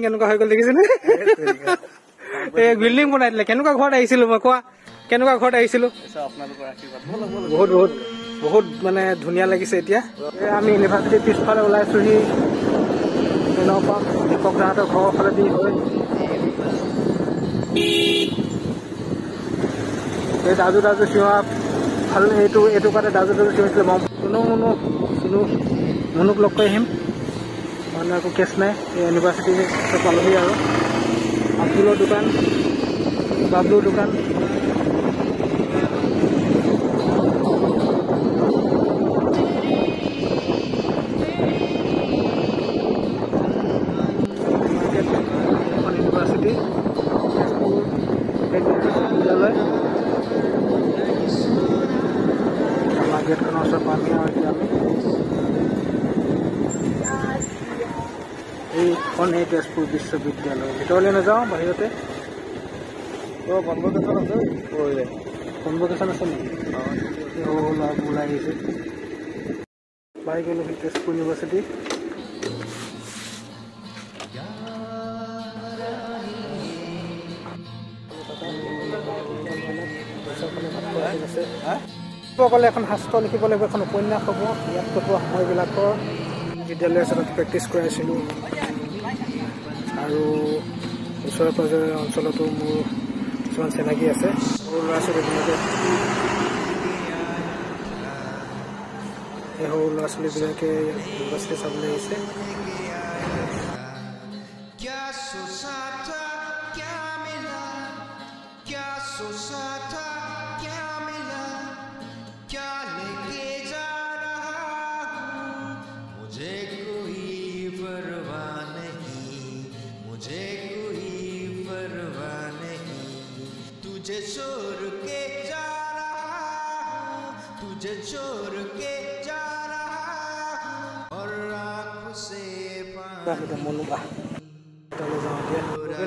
কেনেকুৱা হৈ গ'ল দেখিছেনে? এই বিল্ডিং বনাই দিলে। কেনেকুৱা ঘৰত আহিছিলো মই, কোৱা কেনেকুৱা ঘৰত আহিছিলো? বহুত বহুত বহুত মানে ধুনীয়া লাগিছে। এতিয়া আমি ইউনিভাৰ্চিটিৰ পিছফালে ওলাইছোহি। দীপক দাহঁতৰ ঘৰৰ ফালেদি হৈ এই দাজু চিঞা ভাল এইটো কাৰণে দাজু চিঞৰিছিলে। মই মুনুক লগ কৰি আহিম, মানে একো কেছ নাই। এই ইউনিভাৰ্চিটি পালোহি আৰু আব্দুলৰ দোকান, বাবলুৰ দোকান। ইউনিভাৰ্চিটি বিদ্যালয় আমাৰ গেটখনৰ ওচৰত পামি আৰু এতিয়া আমি এইখন এই তেজপুৰ বিশ্ববিদ্যালয় ভিতৰলৈ নাযাওঁ, বাহিৰতে কনভকেশ্যন আছে। কনভকেশ্যন আছে নেকি? ওলাই আহিছে। পাই গ'লো তেজপুৰ ইউনিভাৰ্চিটি। সকলে এখন শাস্ত্ৰ লিখিব লাগিব, এখন উপন্যাস হ'ব। ইয়াত কটোৱা সময়বিলাকৰ বিদ্যালয়ৰ ওচৰত প্ৰেক্টিছ কৰাইছিলোঁ আৰু ওচৰে পাঁজৰে অঞ্চলতো মোৰ কিছুমান চিনাকি আছে। সৰু ল'ৰা ছোৱালীবিলাকে এই সৰু ল'ৰা ছোৱালীবিলাকে ইউনিভাৰ্চিটি চাবলৈ আহিছে।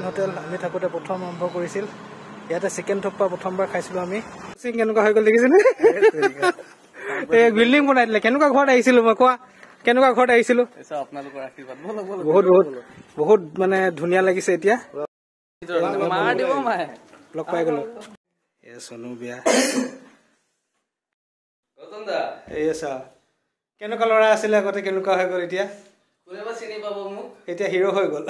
হোটেল আমি থাকোঁতে প্ৰথম আৰম্ভ কৰিছিল। ইয়াতে চিকেন থপ্পা প্ৰথমবাৰ খাইছিলোঁ আমি। কেনেকুৱা হৈ গ'ল দেখিছেনে? এই বিল্ডিং বনাই দিলে। কেনেকুৱা ঘৰত আহিছিলো মই, কোৱা কেনেকুৱা ঘৰত আহিছিলো? বহুত বহুত বহুত মানে ধুনীয়া লাগিছে। এতিয়া লগ পাই গলো। চনু বিয়া এই চা কেনেকুৱা ল'ৰা আছিলে আগতে, কেনেকুৱা হৈ গ'ল এতিয়া। এতিয়া হিৰো হৈ গ'ল।